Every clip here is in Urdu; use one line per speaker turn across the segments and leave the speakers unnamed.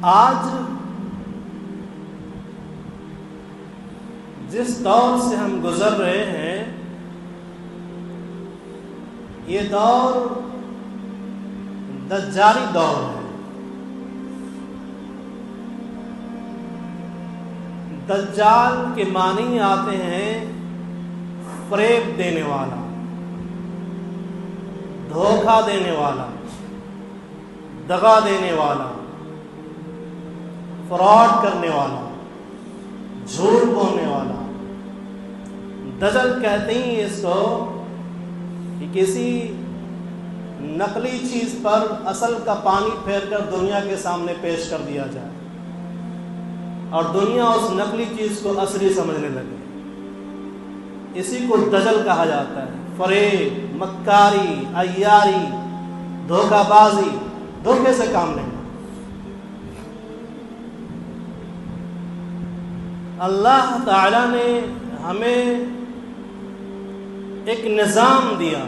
آج جس دور سے ہم گزر رہے ہیں یہ دور دجالی دور ہے۔ دجال کے معنی آتے ہیں فریب دینے والا، دھوکہ دینے والا، دغا دینے والا، فراڈ کرنے والا، جھوٹ بولنے والا۔ دجل کہتے ہیں اس کو کہ کسی نقلی چیز پر اصل کا پانی پھیر کر دنیا کے سامنے پیش کر دیا جائے اور دنیا اس نقلی چیز کو اصلی سمجھنے لگے، اسی کو دجل کہا جاتا ہے۔ فریب، مکاری، عیاری، دھوکہ بازی، دھوکے سے کام لینا۔ اللہ تعالی نے ہمیں ایک نظام دیا،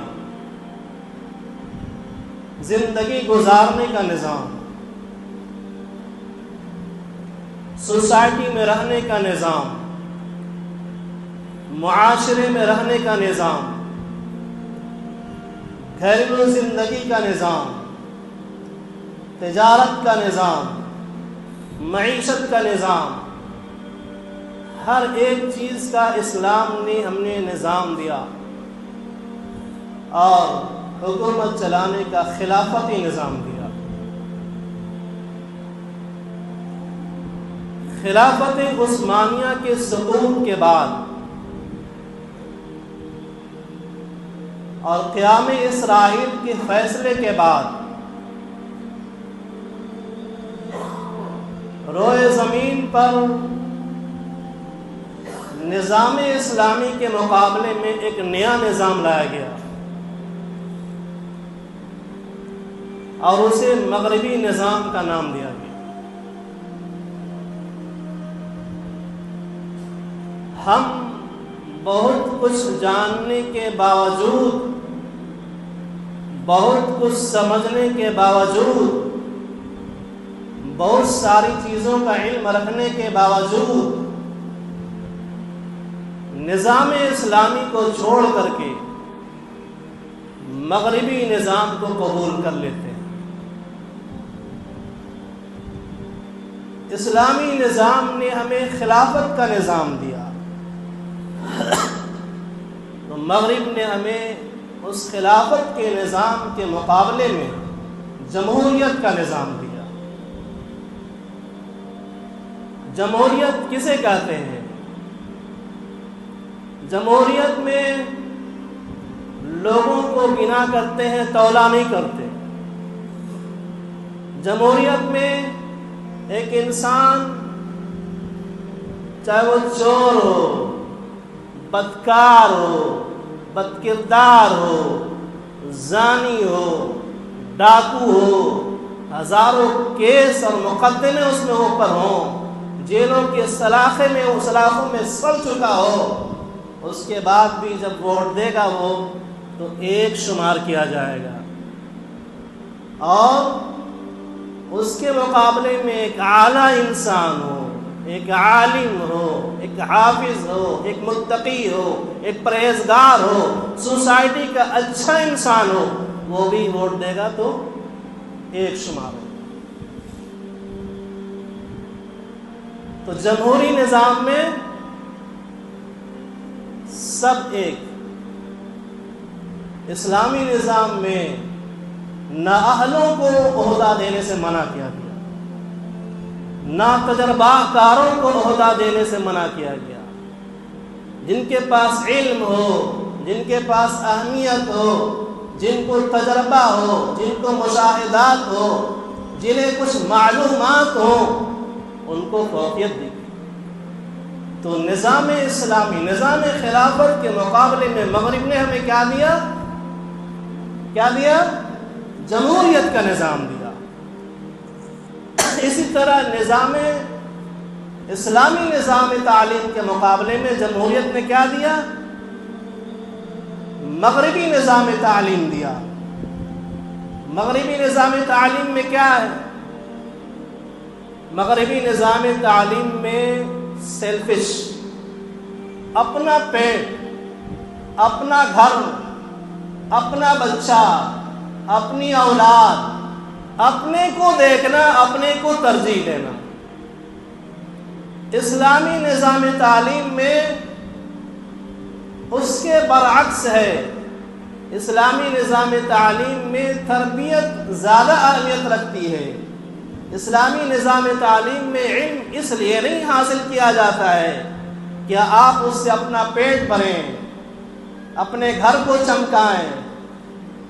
زندگی گزارنے کا نظام، سوسائٹی میں رہنے کا نظام، معاشرے میں رہنے کا نظام، گھریلو زندگی کا نظام، تجارت کا نظام، معیشت کا نظام، ہر ایک چیز کا اسلام نے ہم نے نظام دیا، اور حکومت چلانے کا خلافتی نظام دیا۔ خلافت عثمانیہ کے سقوط کے بعد اور قیام اسرائیل کے فیصلے کے بعد روئے زمین پر نظام اسلامی کے مقابلے میں ایک نیا نظام لایا گیا اور اسے مغربی نظام کا نام دیا گیا۔ ہم بہت کچھ جاننے کے باوجود، بہت کچھ سمجھنے کے باوجود، بہت ساری چیزوں کا علم رکھنے کے باوجود نظام اسلامی کو چھوڑ کر کے مغربی نظام کو قبول کر لیتے ہیں۔ اسلامی نظام نے ہمیں خلافت کا نظام دیا، تو مغرب نے ہمیں اس خلافت کے نظام کے مقابلے میں جمہوریت کا نظام دیا۔ جمہوریت کسے کہتے ہیں؟ جمہوریت میں لوگوں کو گنا کرتے ہیں، تولا نہیں کرتے۔ جمہوریت میں ایک انسان چاہے وہ چور ہو، بدکار ہو، بد کردار ہو، زانی ہو، ڈاکو ہو، ہزاروں کیس اور مقدمے اس میں اوپر ہوں، جیلوں کے سلاخوں میں سل چکا ہو، اس کے بعد بھی جب ووٹ دے گا وہ تو ایک شمار کیا جائے گا، اور اس کے مقابلے میں ایک اعلیٰ انسان ہو، ایک عالم ہو، ایک حافظ ہو، ایک متقی ہو، ایک پرہیزگار ہو، سوسائٹی کا اچھا انسان ہو، وہ بھی ووٹ دے گا تو ایک شمار ہو۔ تو جمہوری نظام میں سب ایک، اسلامی نظام میں نااہلوں کو عہدہ دینے سے منع کیا گیا، نا تجربہ کاروں کو عہدہ دینے سے منع کیا گیا۔ جن کے پاس علم ہو، جن کے پاس اہمیت ہو، جن کو تجربہ ہو، جن کو مشاہدات ہو، جنہیں کچھ معلومات ہوں، ان کو فوقیت دی۔ تو نظام اسلامی، نظام خلافت کے مقابلے میں مغرب نے ہمیں کیا دیا؟ کیا دیا؟ جمہوریت کا نظام دیا۔ اسی طرح اسلامی نظام تعلیم کے مقابلے میں جمہوریت نے کیا دیا؟ مغربی نظام تعلیم دیا۔ مغربی نظام تعلیم میں کیا ہے؟ مغربی نظام تعلیم میں سیلفش، اپنا پیٹ، اپنا گھر، اپنا بچہ، اپنی اولاد، اپنے کو دیکھنا، اپنے کو ترجیح دینا۔ اسلامی نظام تعلیم میں اس کے برعکس ہے۔ اسلامی نظام تعلیم میں تربیت زیادہ اہمیت رکھتی ہے۔ اسلامی نظام تعلیم میں علم اس لیے نہیں حاصل کیا جاتا ہے کہ آپ اس سے اپنا پیٹ بھریں، اپنے گھر کو چمکائیں،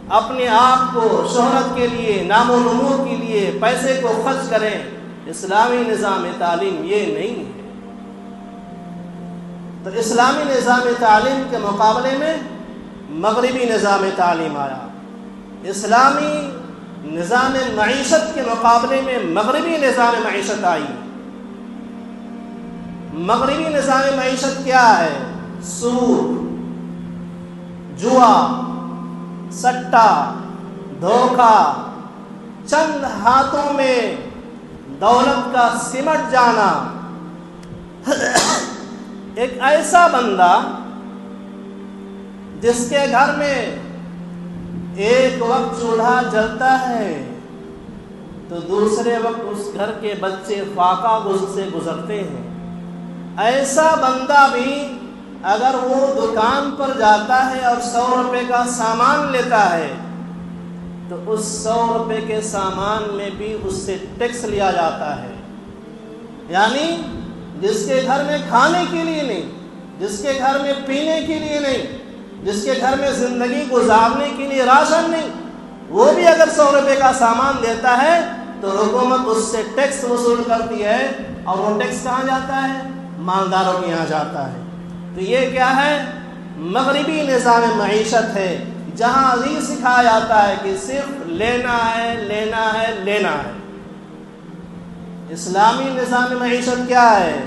اپنے آپ کو شہرت کے لیے، نام و نمود کے لیے پیسے کو خرچ کریں۔ اسلامی نظام تعلیم یہ نہیں ہے۔ تو اسلامی نظام تعلیم کے مقابلے میں مغربی نظام تعلیم آیا۔ اسلامی نظام معیشت کے مقابلے میں مغربی نظام معیشت آئی۔ مغربی نظام معیشت کیا ہے؟ سود، جوا، سٹا، دھوکہ، چند ہاتھوں میں دولت کا سمٹ جانا۔ ایک ایسا بندہ جس کے گھر میں ایک وقت چولہا جلتا ہے تو دوسرے وقت اس گھر کے بچے فاقہ سے گزرتے ہیں، ایسا بندہ بھی اگر وہ دکان پر جاتا ہے اور 100 روپے کا سامان لیتا ہے تو اس 100 روپے کے سامان میں بھی اس سے ٹیکس لیا جاتا ہے۔ یعنی جس کے گھر میں کھانے کے لیے نہیں، جس کے گھر میں پینے کے لیے نہیں، جس کے گھر میں زندگی گزارنے کے لیے راشن نہیں، وہ بھی اگر 100 روپے کا سامان دیتا ہے تو حکومت اس سے ٹیکس وصول کرتی ہے، اور وہ ٹیکس کہاں جاتا ہے؟ مالداروں کے یہاں جاتا ہے۔ تو یہ کیا ہے؟ مغربی نظام معیشت ہے، جہاں یہ سکھایا جاتا ہے کہ صرف لینا ہے، لینا ہے، لینا ہے۔ اسلامی نظام معیشت کیا ہے؟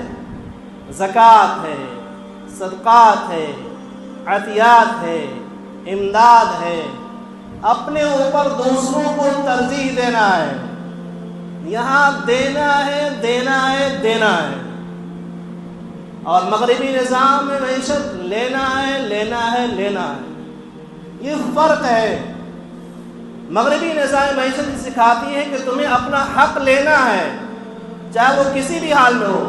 زکوٰۃ ہے، صدقات ہے، عطیات ہے، امداد ہے، اپنے اوپر دوسروں کو ترجیح دینا ہے۔ یہاں دینا ہے، دینا ہے، دینا ہے۔ اور مغربی نظام میں معیشت لینا ہے، لینا ہے، لینا ہے۔ یہ فرق ہے۔ مغربی نظام معیشت سکھاتی ہے کہ تمہیں اپنا حق لینا ہے، چاہے وہ کسی بھی حال میں ہو۔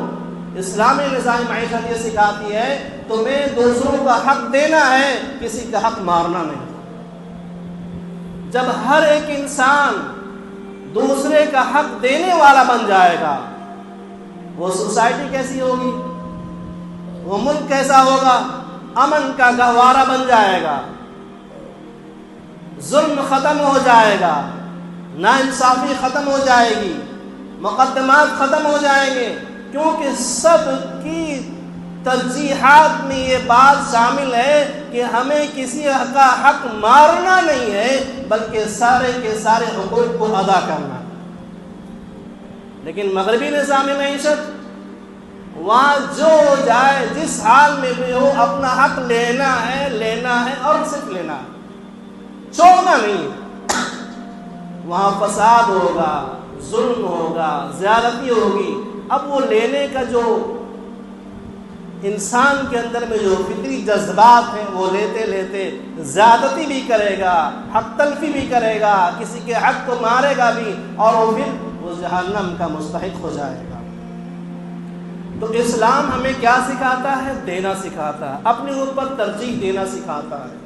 اسلامی نظام معیشت یہ سکھاتی ہے تمہیں دوسروں کا حق دینا ہے، کسی کا حق مارنا نہیں۔ جب ہر ایک انسان دوسرے کا حق دینے والا بن جائے گا، وہ سوسائٹی کیسی ہوگی؟ وہ ملک کیسا ہوگا؟ امن کا گہوارہ بن جائے گا، ظلم ختم ہو جائے گا، ناانصافی ختم ہو جائے گی، مقدمات ختم ہو جائیں گے، کیونکہ سب کی ترجیحات میں یہ بات شامل ہے کہ ہمیں کسی کا حق مارنا نہیں ہے، بلکہ سارے کے سارے حقوق کو ادا کرنا ہے۔ لیکن مغربی نظام معیشت، وہاں جو جائے جس حال میں بھی ہو اپنا حق لینا ہے، لینا ہے اور صرف لینا ہے، چھوڑنا نہیں۔ وہاں فساد ہوگا، ظلم ہوگا، زیادتی ہوگی۔ اب وہ لینے کا جو انسان کے اندر میں جو فطری جذبات ہیں، وہ لیتے لیتے زیادتی بھی کرے گا، حق تلفی بھی کرے گا، کسی کے حق کو مارے گا بھی، اور وہ پھر وہ جہنم کا مستحق ہو جائے گا۔ تو اسلام ہمیں کیا سکھاتا ہے؟ دینا سکھاتا ہے، اپنے اوپر ترجیح دینا سکھاتا ہے۔